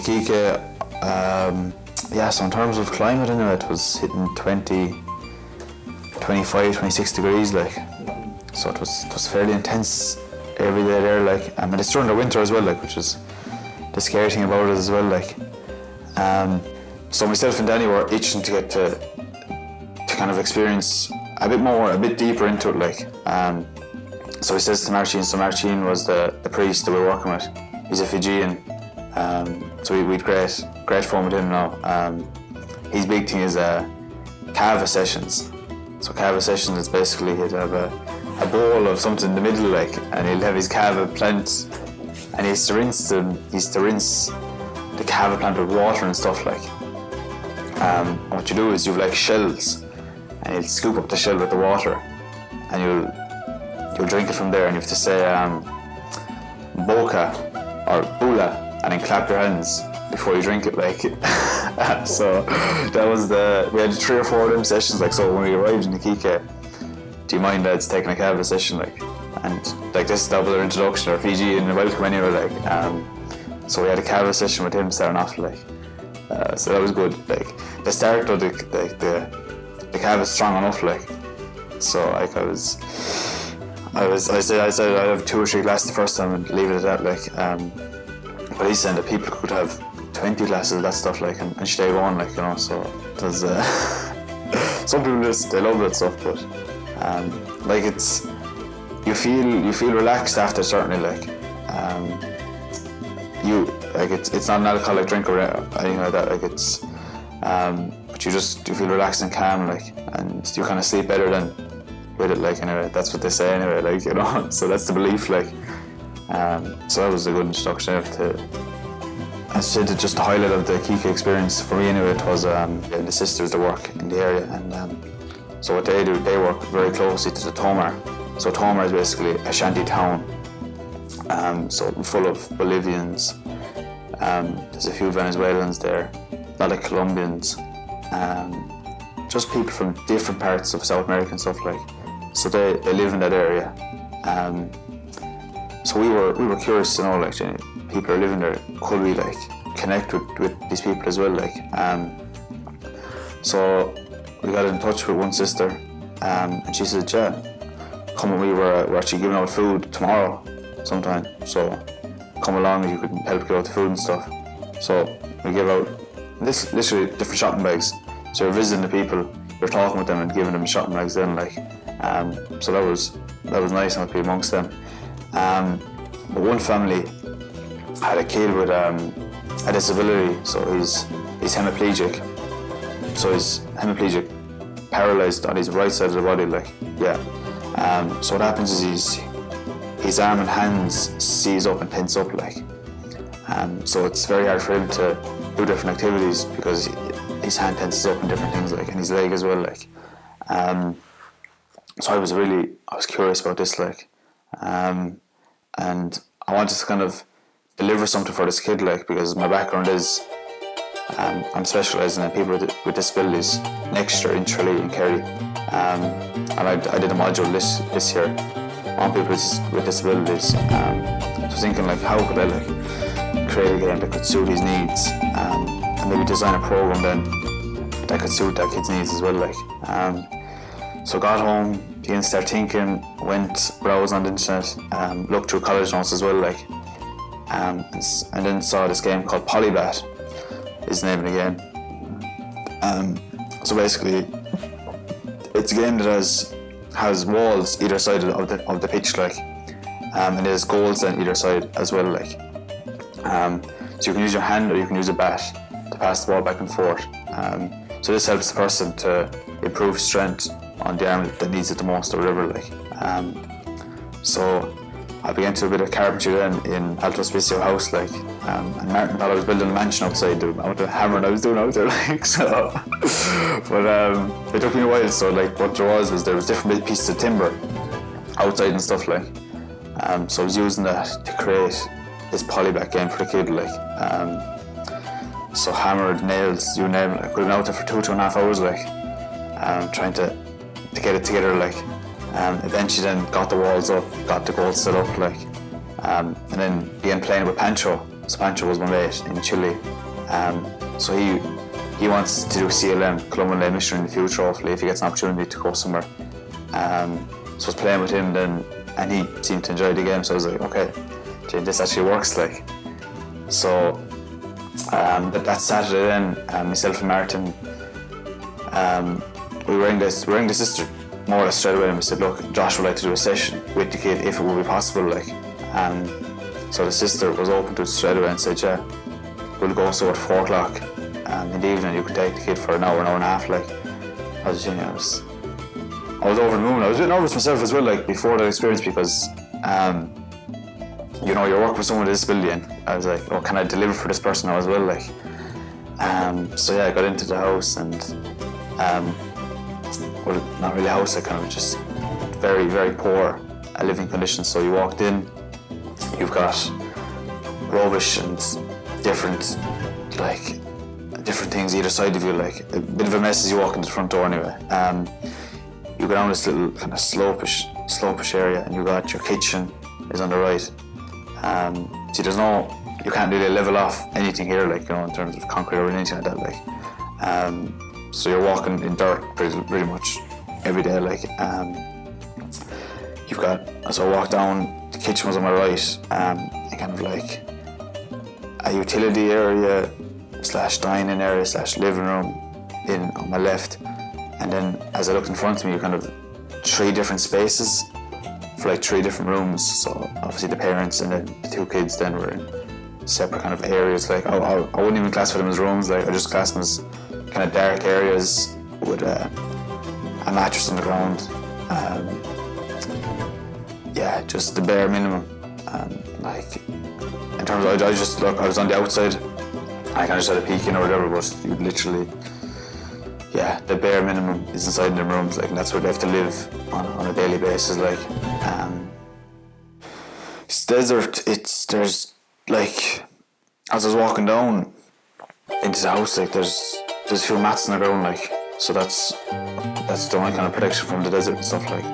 Iquique, so in terms of climate anyway, it was hitting 20, 25, 26 degrees like. So it was fairly intense every day there like. And it's during the winter as well like, which was the scary thing about it as well like. So myself and Danny were itching to get to kind of experience a bit deeper into it like. So he says to Marcin, so Marcin was the priest that we were working with. He's a Fijian, so we'd great fun with him now. His big thing is kava sessions. So kava sessions is basically he'd have a bowl of something in the middle like, and he'll have his kava plant, and he used to rinse the kava plant with water and stuff like. And what you do is you've like shells, and you'll scoop up the shell with the water, and you'll drink it from there, and you have to say boka or bula, and then clap your hands before you drink it like. So that was we had 3 or 4 of them sessions like. So when we arrived in Iquique, do you mind lads taking a kava session like, and like that was our introduction, our Fijian welcome anyway like. So we had a kava session with him starting off like. So that was good like. The start of the kava is strong enough like. So like I said I'd have 2 or 3 glasses the first time and leave it at that like. But he's saying that people could have 20 glasses of that stuff like, and stay on like, you know. So there's some people they love that stuff, but like it's you feel relaxed after certainly like. It's not an alcoholic drink or anything like that like. It's but you feel relaxed and calm like, and you kind of sleep better than with it like. Anyway, that's what they say anyway like, you know. So that's the belief like. So that was a good introduction to. I said just the highlight of the Iquique experience for me anyway. It was the sisters that work in the area, and so what they do, they work very closely to the Tomar. So Tomar is basically a shanty town, so full of Bolivians. There's a few Venezuelans there, a lot of Colombians, just people from different parts of South America and stuff like. So they live in that area. So we were curious to know like, people are living there, could we like connect with these people as well like. So we got in touch with one sister, and she said, yeah, come with me, we're actually giving out food tomorrow sometime, so come along and you could help give out the food and stuff. So we give out this literally different shopping bags. So you're visiting the people, you're talking with them and giving them shopping bags then like. So that was nice not to be amongst them. But one family had a kid with a disability, so he's hemiplegic. So he's hemiplegic, paralysed on his right side of the body, like, yeah. So what happens is his arm and hands seize up and tense up, like. So it's very hard for him to do different activities because his hand tenses up and different things, like, and his leg as well, like. So I was curious about this, like, and I wanted to kind of deliver something for this kid, like, because my background is I'm specialising in people with disabilities next year in Chile and Kerry, and I did a module this year on people with disabilities. So I was thinking, like, how could I like create a game that could suit his needs, and maybe design a program then that could suit that kid's needs as well, like. So got home, began to start thinking, went browse on the internet, looked through college notes as well, like, and then saw this game called Polybat, is the name of the game. So basically, it's a game that has walls either side of the pitch, like, and there's goals on either side as well, like. So you can use your hand or you can use a bat to pass the ball back and forth. So this helps the person to improve strength on the arm that needs it the most or whatever, like. So I began to do a bit of carpentry then in Alto Hospicio house, like, and Martin thought I was building a mansion outside the amount of hammering I was doing out there, like, so. But it took me a while, so like what there was different pieces of timber outside and stuff, like. So I was using that to create this Polybat game for the kid, like. So hammered, nails, you name it, I could have been out there for 2.5 hours, like, trying to get it together, like. Eventually then got the walls up, got the goals set up, like, and then began playing with Pancho. So Pancho was my mate in Chile. So he wants to do CLM, Colombian Lay Mission in the future, hopefully, if he gets an opportunity to go somewhere. So I was playing with him then, and he seemed to enjoy the game, so I was like, okay, this actually works, like. So that Saturday then, myself and Martin, we rang the sister more or less straight away, and we said, look, Josh would like to do a session with the kid if it would be possible, like. So the sister was open to it straight away and said, yeah, we'll go so at 4 o'clock in the evening, you could take the kid for an hour and a half, like. I was over the moon. I was a bit nervous myself as well, like, before that experience, because you know, you're working with someone with a disability, and I was like, oh, can I deliver for this person now as well, like. So yeah, I got into the house, and well, not really a house, like, kind of just very, very poor living conditions. So you walked in, you've got rubbish and different things either side of you, like a bit of a mess as you walk into the front door anyway. You go down this little kind of slopish area, and you got your kitchen is on the right. See, you can't really level off anything here, like, you know, in terms of concrete or anything like that, like. So you're walking in dirt pretty much every day, like. So I walked down, the kitchen was on my right, kind of like a utility area / dining area / living room on my left, and then as I looked in front of me, you kind of 3 different spaces for like 3 different rooms. So obviously the parents and then the 2 kids then were in separate kind of areas. Like I wouldn't even classify them as rooms, like I just class them as kind of dark areas with a mattress on the ground. Yeah, just the bare minimum. Like in terms of, I was on the outside. I kind of just had a peek in or whatever, but you literally, yeah, the bare minimum is inside the rooms, like, and that's where they have to live on a daily basis, like. It's desert. There's like, as I was walking down into the house, like, there's a few mats on the ground, like, so that's the only kind of protection from the desert and stuff, like.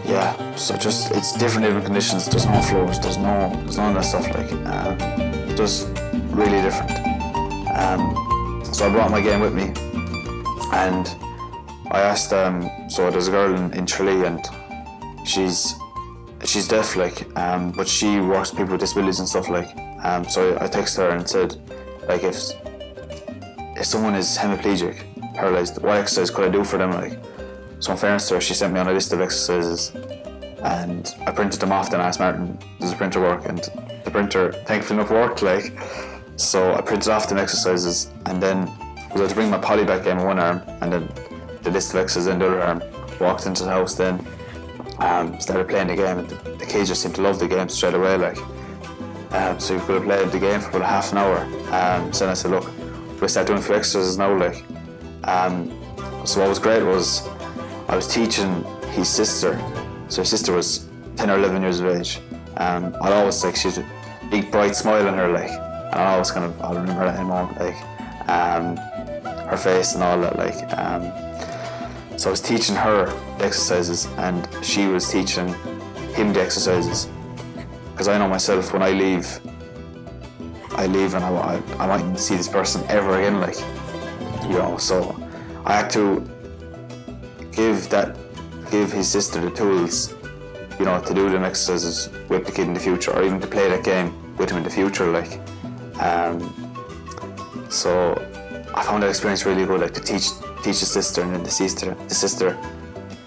Yeah, so just, it's different living conditions. There's no floors. There's none of that stuff, like. Just really different. So I brought my game with me, and I asked so there's a girl in Chile, and she's deaf, like, but she works with people with disabilities and stuff, like. So I texted her and said, like, if someone is hemiplegic, paralyzed, what exercise could I do for them, like. So in fairness to her, she sent me on a list of exercises, and I printed them off. Then I asked Martin, does the printer work? And the printer thankfully enough worked, like. So I printed off them exercises, and then I was able to bring my polyback game in one arm, and then the list of exercises in the other arm. Walked into the house then, started playing the game, and the kids just seemed to love the game straight away, like. So you could have played the game for about half an hour. So then I said, look, we'll start doing a few exercises now, like. So what was great was I was teaching his sister. So his sister was 10 or 11 years of age. I'd always, like, she's a big bright smile on her, like, and I'll remember that in a moment, like, her face and all that, like. So I was teaching her the exercises, and she was teaching him the exercises. Because I know myself, when I leave and I mightn't see this person ever again, like, you know. So I had to give his sister the tools, you know, to do them exercises with the kid in the future, or even to play that game with him in the future, like. So I found that experience really good, like, to teach the sister, and then the sister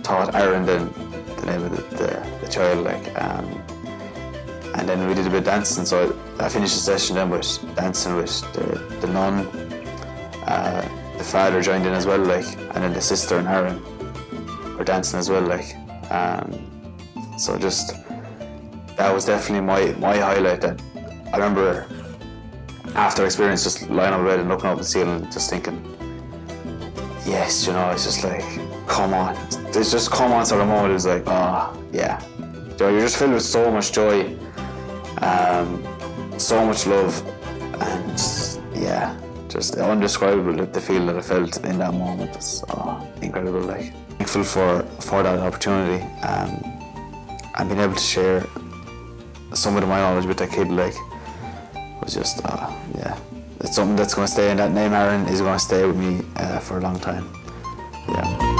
taught Aaron then the name of the child, like. And then we did a bit of dancing, so I finished the session then with dancing with the nun. The father joined in as well, like, and then the sister and Aaron were dancing as well, like. So just, that was definitely my highlight. That I remember after experience, just lying on the bed and looking up at the ceiling, just thinking, yes, you know, it's just like, come on. It's just come on sort of moment. It was like, oh, yeah. You're just filled with so much joy, so much love, and yeah, just indescribable, the feel that I felt in that moment. It's incredible, like. Thankful for that opportunity, and being able to share some of my knowledge with that kid, like, was just, yeah, it's something that's going to stay, and that name Aaron is going to stay with me for a long time. Yeah.